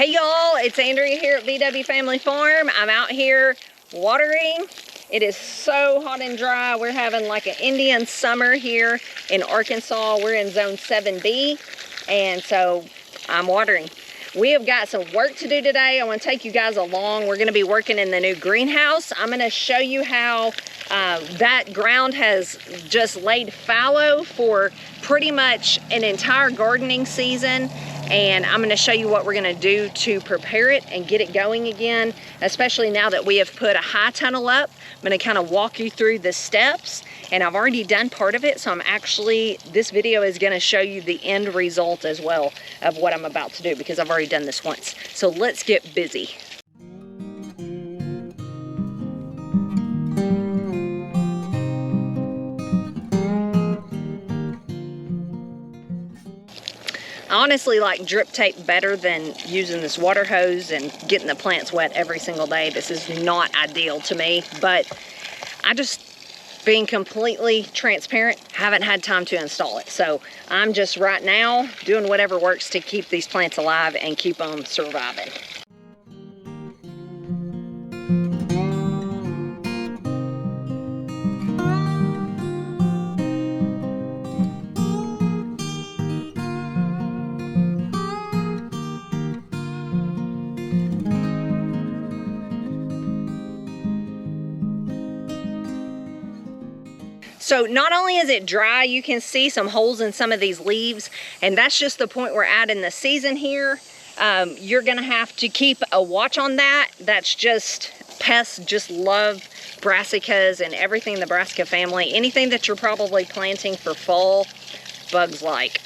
Hey y'all, it's Andrea here at VW Family Farm. I'm out here watering. It is so hot and dry. We're having like an Indian summer here in Arkansas. We're in zone 7B, and so I'm watering. We have got some work to do today. I want to take you guys along. We're going to be working in the new greenhouse. I'm going to show you how that ground has just laid fallow for pretty much an entire gardening season. And I'm going to show you what we're going to do to prepare it and get it going again, especially now that we have put a high tunnel up. I'm going to kind of walk you through the steps, and I've already done part of it, so this video is going to show you the end result as well of what I'm about to do, because I've already done this once. So let's get busy. I honestly like drip tape better than using this water hose and getting the plants wet every single day. This is not ideal to me, but I just, being completely transparent, haven't had time to install it. So I'm just right now doing whatever works to keep these plants alive and keep them surviving. So not only is it dry, you can see some holes in some of these leaves, and that's just the point we're at in the season here. You're gonna have to keep a watch on that. That's just pests just love brassicas and everything in the brassica family. Anything that you're probably planting for fall, bugs like.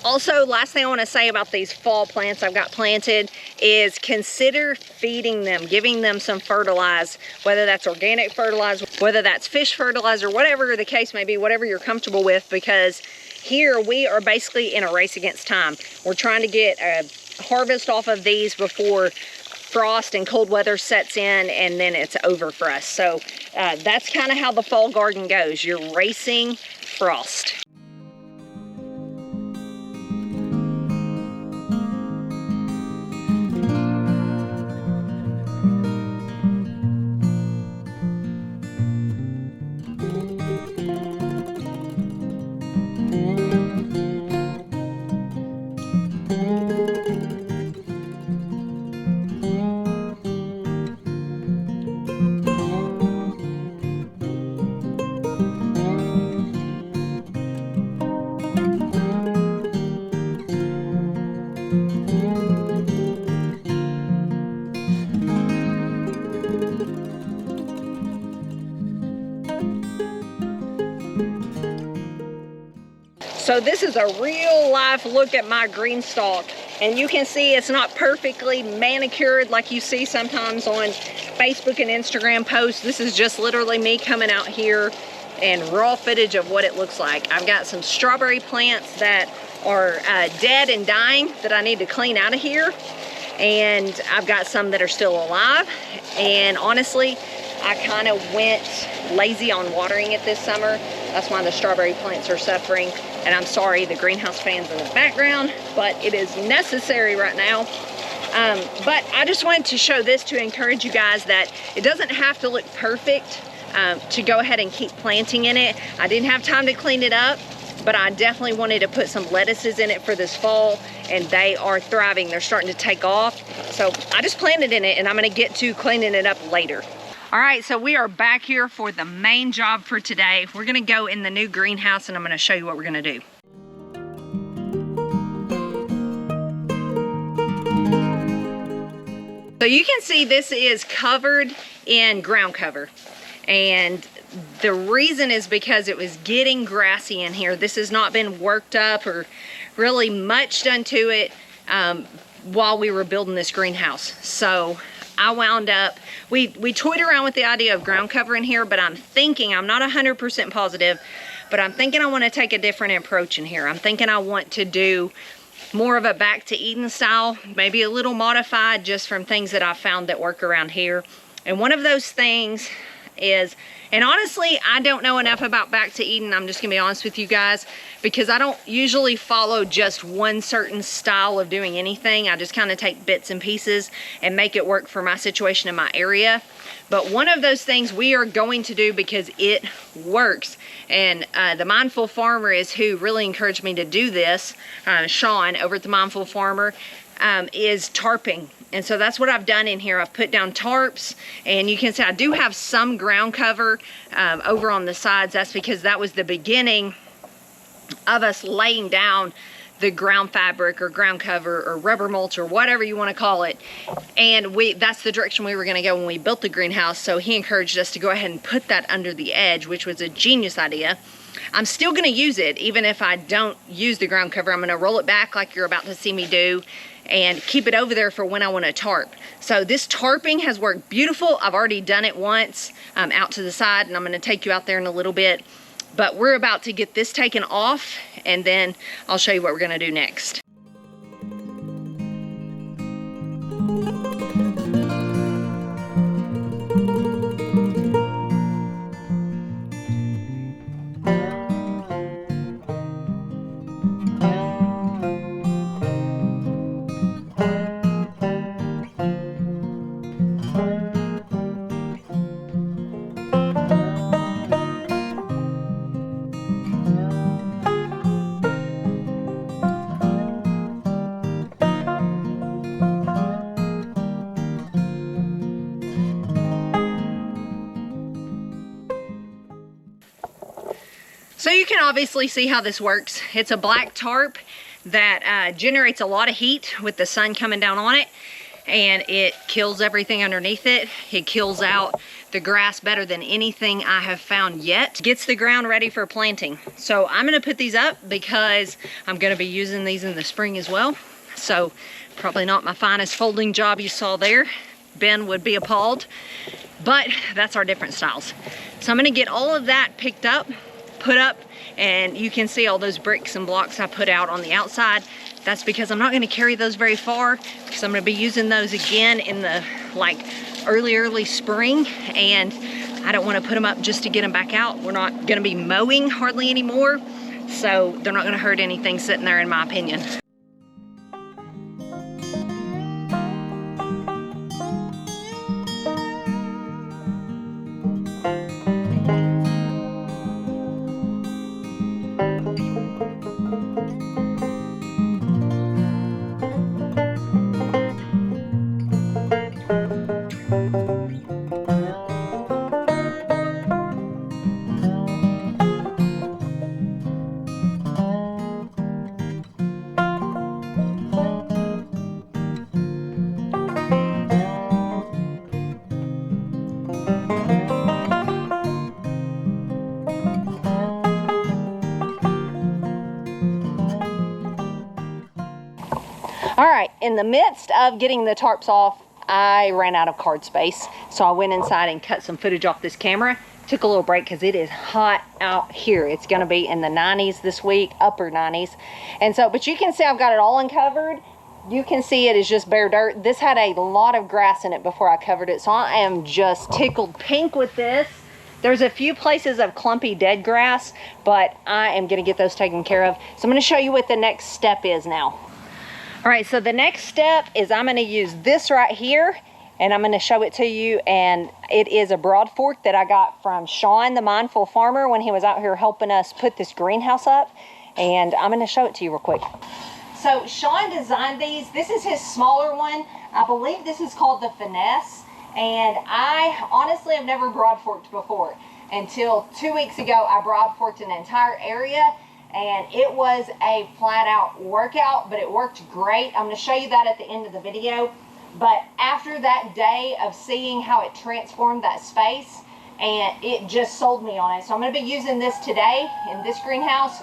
Also, last thing I want to say about these fall plants I've got planted is consider feeding them, giving them some fertilizer, whether that's organic fertilizer, whether that's fish fertilizer, whatever the case may be, whatever you're comfortable with, because here we are basically in a race against time. We're trying to get a harvest off of these before frost and cold weather sets in, and then it's over for us. So that's kind of how the fall garden goes. You're racing frost. So this is a real life look at my green stalk, and you can see it's not perfectly manicured like you see sometimes on Facebook and Instagram posts. This is just literally me coming out here and raw footage of what it looks like. I've got some strawberry plants that are dead and dying that I need to clean out of here, and I've got some that are still alive. And honestly, I kind of went lazy on watering it this summer. That's why the strawberry plants are suffering. And I'm sorry, the greenhouse fan's in the background, but it is necessary right now. But I just wanted to show this to encourage you guys that it doesn't have to look perfect to go ahead and keep planting in it. I didn't have time to clean it up, but I definitely wanted to put some lettuces in it for this fall, and they are thriving. They're starting to take off. So I just planted in it, and I'm gonna get to cleaning it up later. All right, so we are back here for the main job for today. We're gonna go in the new greenhouse, and I'm gonna show you what we're gonna do. So you can see this is covered in ground cover. And the reason is because it was getting grassy in here. This has not been worked up or really much done to it while we were building this greenhouse. So I wound up, we toyed around with the idea of ground cover in here, but I'm not 100% positive, but I'm thinking I want to take a different approach in here. I'm thinking I want to do more of a back to Eden style, maybe a little modified just from things that I found that work around here. And one of those things is, and honestly, I don't know enough about Back to Eden, I'm just gonna be honest with you guys, because I don't usually follow just one certain style of doing anything. I just kind of take bits and pieces and make it work for my situation in my area. But one of those things we are going to do because it works, and the Mindful Farmer is who really encouraged me to do this, Sean over at the Mindful Farmer, is tarping. And so that's what I've done in here. I've put down tarps, and you can see I do have some ground cover over on the sides. That's because that was the beginning of us laying down the ground fabric or ground cover or rubber mulch or whatever you want to call it. And that's the direction we were going to go when we built the greenhouse. So he encouraged us to go ahead and put that under the edge, which was a genius idea. I'm still going to use it even if I don't use the ground cover. I'm going to roll it back like you're about to see me do and keep it over there for when I want to tarp. So this tarping has worked beautiful. I've already done it once out to the side, and I'm going to take you out there in a little bit. But we're about to get this taken off, and then I'll show you what we're going to do next. So you can obviously see how this works. It's a black tarp that generates a lot of heat with the sun coming down on it, and it kills everything underneath it. It kills out the grass better than anything I have found yet. Gets the ground ready for planting. So I'm gonna put these up because I'm gonna be using these in the spring as well. So probably not my finest folding job you saw there. Ben would be appalled, but that's our different styles. So I'm gonna get all of that picked up, put up, and you can see all those bricks and blocks I put out on the outside. That's because I'm not going to carry those very far, because I'm going to be using those again in the early spring, and I don't want to put them up just to get them back out. We're not going to be mowing hardly anymore, so they're not going to hurt anything sitting there, in my opinion. All right, in the midst of getting the tarps off, I ran out of card space. So I went inside and cut some footage off this camera. Took a little break because it is hot out here. It's gonna be in the 90s this week, upper 90s. And so, but you can see I've got it all uncovered. You can see it is just bare dirt. This had a lot of grass in it before I covered it. So I am just tickled pink with this. There's a few places of clumpy dead grass, but I am gonna get those taken care of. So I'm gonna show you what the next step is now. All right, so the next step is I'm gonna use this right here, and I'm gonna show it to you, and it is a Broadfork that I got from Sean, the Mindful Farmer, when he was out here helping us put this greenhouse up, and I'm gonna show it to you real quick. So Sean designed these. This is his smaller one. I believe this is called the Finesse, and I honestly have never Broadforked before. Until 2 weeks ago, I Broadforked an entire area, and it was a flat out workout, but it worked great. I'm gonna show you that at the end of the video. But after that day of seeing how it transformed that space, and it just sold me on it. So I'm gonna be using this today in this greenhouse.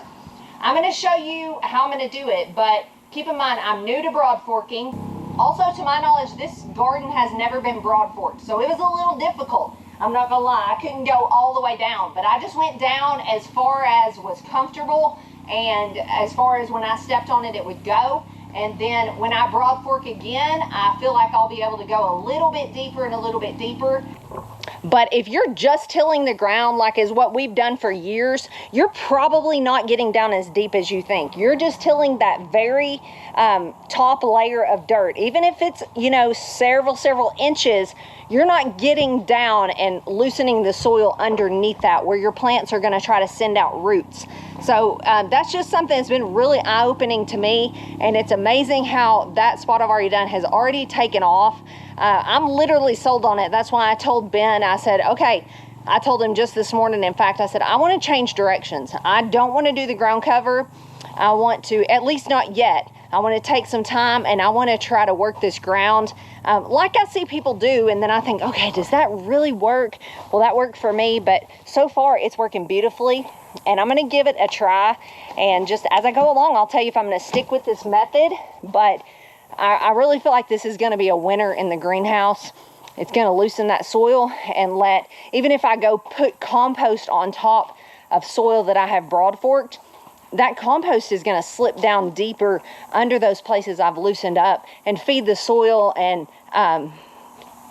I'm gonna show you how I'm gonna do it, but keep in mind, I'm new to Broadforking. Also, to my knowledge, this garden has never been Broadforked, so it was a little difficult. I'm not gonna lie, I couldn't go all the way down, but I just went down as far as was comfortable, and as far as when I stepped on it, it would go. And then when I Broadfork again, I feel like I'll be able to go a little bit deeper and a little bit deeper. But if you're just tilling the ground like is what we've done for years, you're probably not getting down as deep as you think. You're just tilling that very top layer of dirt. Even if it's, you know, several inches, you're not getting down and loosening the soil underneath that where your plants are going to try to send out roots. So that's just something that's been really eye-opening to me, and it's amazing how that spot I've already done has already taken off. I'm literally sold on it. That's why I told Ben, I said, okay, I told him just this morning, in fact, I said, I want to change directions. I don't want to do the ground cover. I want to, at least not yet. I want to take some time and I want to try to work this ground like I see people do, and then I think, okay, does that really work? Well, that worked for me, but so far it's working beautifully, and I'm going to give it a try, and just as I go along, I'll tell you if I'm going to stick with this method. But I really feel like this is going to be a winner in the greenhouse. It's going to loosen that soil and even if I go put compost on top of soil that I have broadforked, that compost is going to slip down deeper under those places I've loosened up and feed the soil and,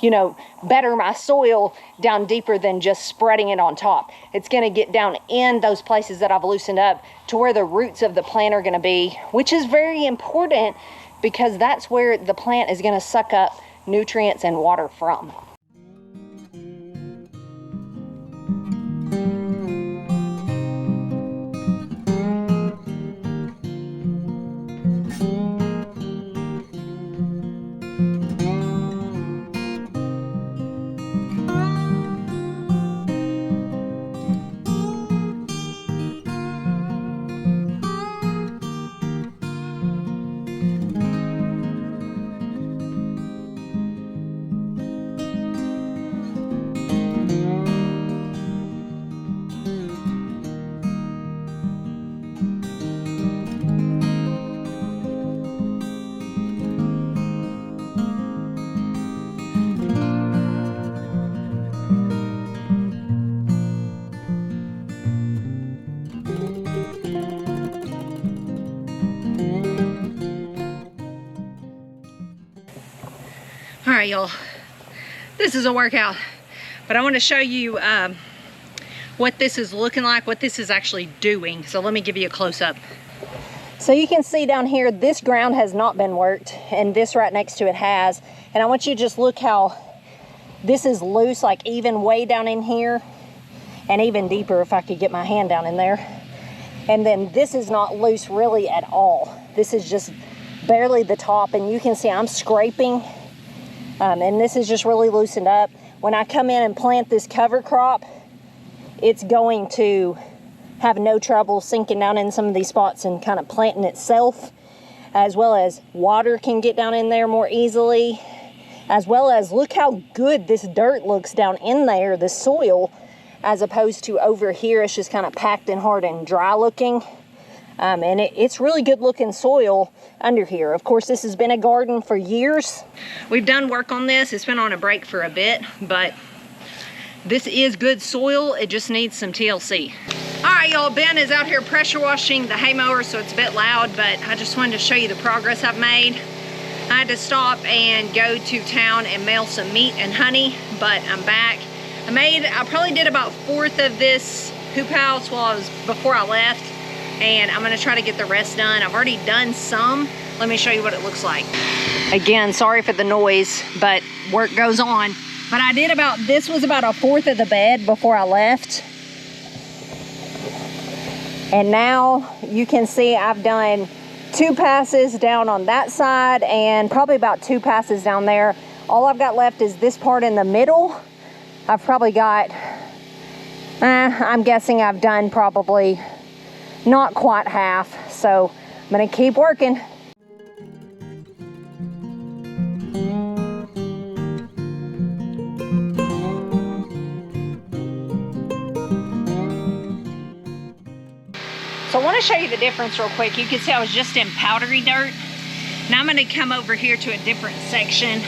you know, better my soil down deeper than just spreading it on top. It's going to get down in those places that I've loosened up to where the roots of the plant are going to be, which is very important because that's where the plant is going to suck up nutrients and water from. All right, y'all, this is a workout, but I want to show you what this is looking like, what this is actually doing. So let me give you a close-up. So you can see down here, this ground has not been worked, and this right next to it has. And I want you to just look how this is loose, like even way down in here, and even deeper if I could get my hand down in there. And then this is not loose really at all. This is just barely the top, and you can see I'm scraping. And this is just really loosened up. When I come in and plant this cover crop, it's going to have no trouble sinking down in some of these spots and kind of planting itself, as well as water can get down in there more easily, as well as look how good this dirt looks down in there, the soil, as opposed to over here. It's just kind of packed and hard and dry looking. And it's really good looking soil under here. Of course, this has been a garden for years. We've done work on this. It's been on a break for a bit, but this is good soil. It just needs some TLC. All right, y'all, Ben is out here pressure washing the hay mower, so it's a bit loud, but I just wanted to show you the progress I've made. I had to stop and go to town and mail some meat and honey, but I'm back. I probably did about 1/4 of this hoop house before I left, and I'm gonna try to get the rest done. I've already done some. Let me show you what it looks like. Again, sorry for the noise, but work goes on. But I did this was about 1/4 of the bed before I left. And now you can see I've done 2 passes down on that side and probably about 2 passes down there. All I've got left is this part in the middle. I've probably got, I'm guessing I've done probably not quite half. So I'm gonna keep working. So I want to show you the difference real quick. You can see I was just in powdery dirt. Now I'm going to come over here to a different section.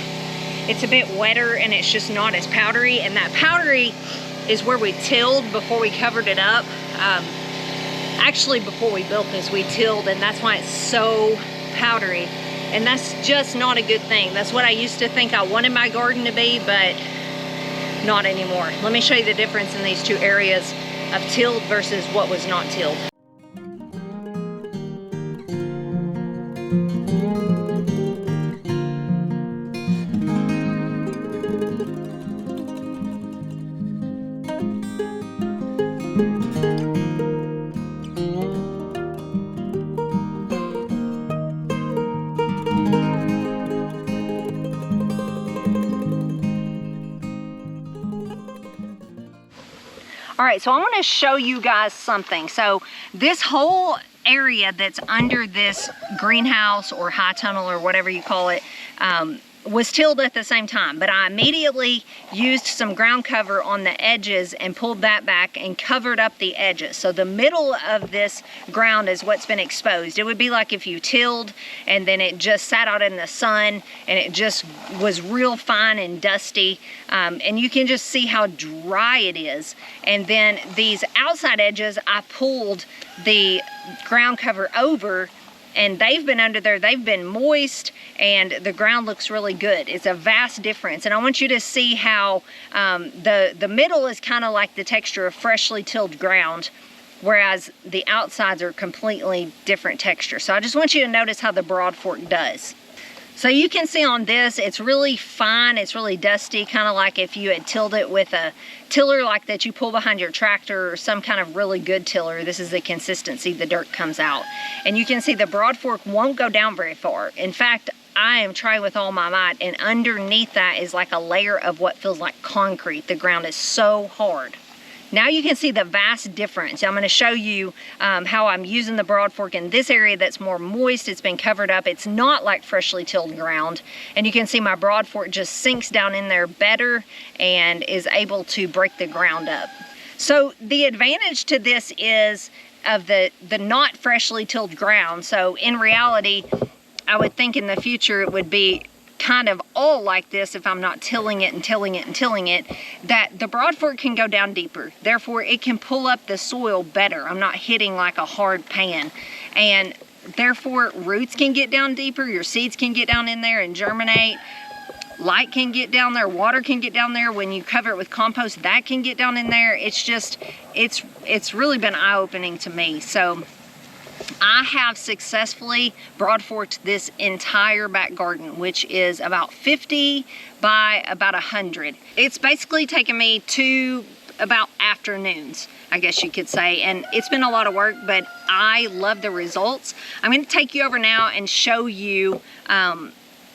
It's a bit wetter and it's just not as powdery. And that powdery is where we tilled before we covered it up. Actually, before we built this, we tilled, and that's why it's so powdery. And that's just not a good thing. That's what I used to think I wanted my garden to be, but not anymore. Let me show you the difference in these two areas of tilled versus what was not tilled. All right, so I'm going to show you guys something. So this whole area that's under this greenhouse or high tunnel or whatever you call it was tilled at the same time, but I immediately used some ground cover on the edges and pulled that back and covered up the edges. So the middle of this ground is what's been exposed. It would be like if you tilled and then it just sat out in the sun and it just was real fine and dusty, and you can just see how dry it is. And then these outside edges, I pulled the ground cover over, and they've been under there, they've been moist, and the ground looks really good. It's a vast difference. And I want you to see how the middle is kind of like the texture of freshly tilled ground, whereas the outsides are completely different texture. So I just want you to notice how the Broadfork does. So you can see on this, it's really fine, it's really dusty, kind of like if you had tilled it with a tiller like that you pull behind your tractor or some kind of really good tiller. This is the consistency the dirt comes out. And you can see the Broadfork won't go down very far. In fact, I am trying with all my might, and underneath that is like a layer of what feels like concrete. The ground is so hard. Now you can see the vast difference. I'm going to show you how I'm using the Broadfork in this area that's more moist. It's been covered up. It's not like freshly tilled ground. And you can see my Broadfork just sinks down in there better and is able to break the ground up. So the advantage to this is of the not freshly tilled ground. So in reality, I would think in the future it would be kind of all like this if I'm not tilling it and tilling it and tilling it, that the Broadfork can go down deeper. Therefore, it can pull up the soil better. I'm not hitting like a hard pan. And therefore, roots can get down deeper, your seeds can get down in there and germinate, light can get down there, water can get down there. When you cover it with compost, that can get down in there. It's just, it's really been eye-opening to me. So I have successfully Broadforked this entire back garden, which is about 50 by about 100. It's basically taken me 2 about afternoons, I guess you could say, and it's been a lot of work, but I love the results. I'm going to take you over now and show you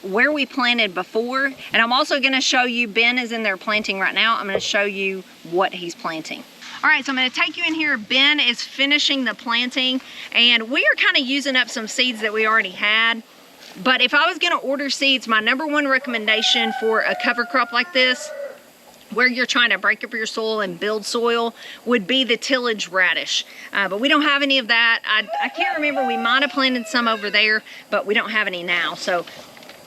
where we planted before, and I'm also going to show you, Ben is in there planting right now. I'm going to show you what he's planting. All right, so I'm going to take you in here. Ben is finishing the planting, and we are kind of using up some seeds that we already had. But if I was going to order seeds, my #1 recommendation for a cover crop like this, where you're trying to break up your soil and build soil, would be the tillage radish. But we don't have any of that. I can't remember, we might have planted some over there, but we don't have any now. So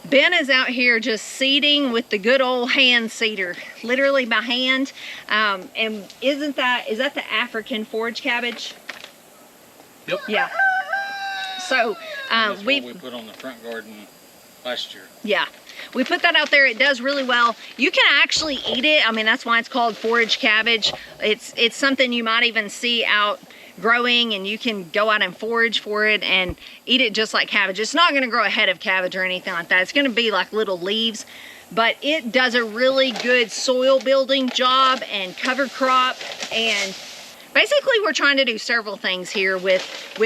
Ben is out here just seeding with the good old hand seeder, literally by hand. And is that the African forage cabbage? Yep. Yeah. So that's what we put on the front garden last year. Yeah, we put that out there. It does really well. You can actually eat it. I mean, that's why it's called forage cabbage. It's something you might even see out growing, and you can go out and forage for it and eat it just like cabbage. It's not going to grow a head of cabbage or anything like that. It's going to be like little leaves, but it does a really good soil building job and cover crop. And basically we're trying to do several things here with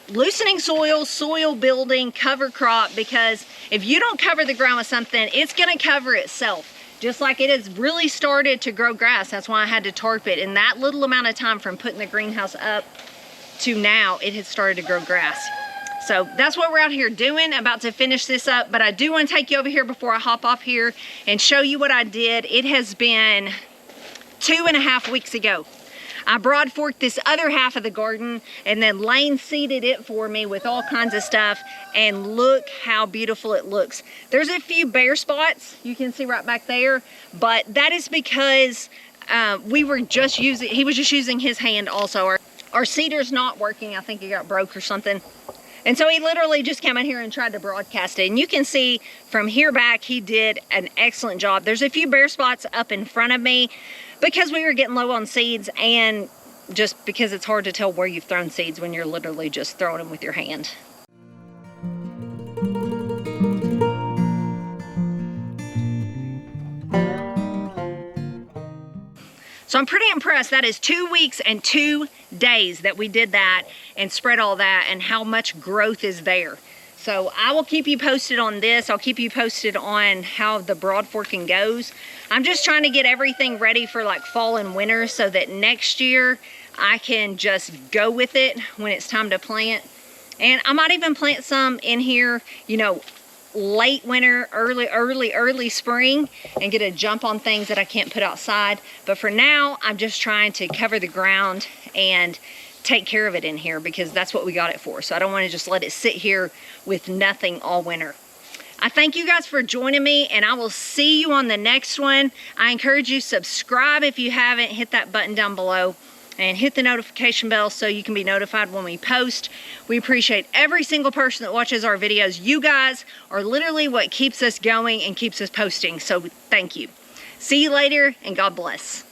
loosening soil, soil building, cover crop, because if you don't cover the ground with something, it's going to cover itself. Just like it has really started to grow grass. That's why I had to tarp it. In that little amount of time from putting the greenhouse up to now, it has started to grow grass. So that's what we're out here doing, about to finish this up. But I do want to take you over here before I hop off here and show you what I did. It has been 2.5 weeks ago. I Broadforked this other half of the garden, and then Lane seeded it for me with all kinds of stuff, and look how beautiful it looks. There's a few bare spots you can see right back there, but that is because he was just using his hand also. Our seeder's not working. I think it got broke or something. And so he literally just came out here and tried to broadcast it. And you can see from here back, he did an excellent job. There's a few bare spots up in front of me because we were getting low on seeds, and just because it's hard to tell where you've thrown seeds when you're literally just throwing them with your hand. So I'm pretty impressed. That is 2 weeks and 2 days that we did that and spread all that, and how much growth is there. So I will keep you posted on this. I'll keep you posted on how the broadforking goes. I'm just trying to get everything ready for like fall and winter so that next year I can just go with it when it's time to plant. And I might even plant some in here, you know, late winter, early spring, and get a jump on things that I can't put outside. But for now, I'm just trying to cover the ground and take care of it in here, because that's what we got it for. So I don't want to just let it sit here with nothing all winter. I thank you guys for joining me, and I will see you on the next one. I encourage you, subscribe if you haven't, hit that button down below, and hit the notification bell so you can be notified when we post. We appreciate every single person that watches our videos. You guys are literally what keeps us going and keeps us posting, so thank you. See you later, and God bless.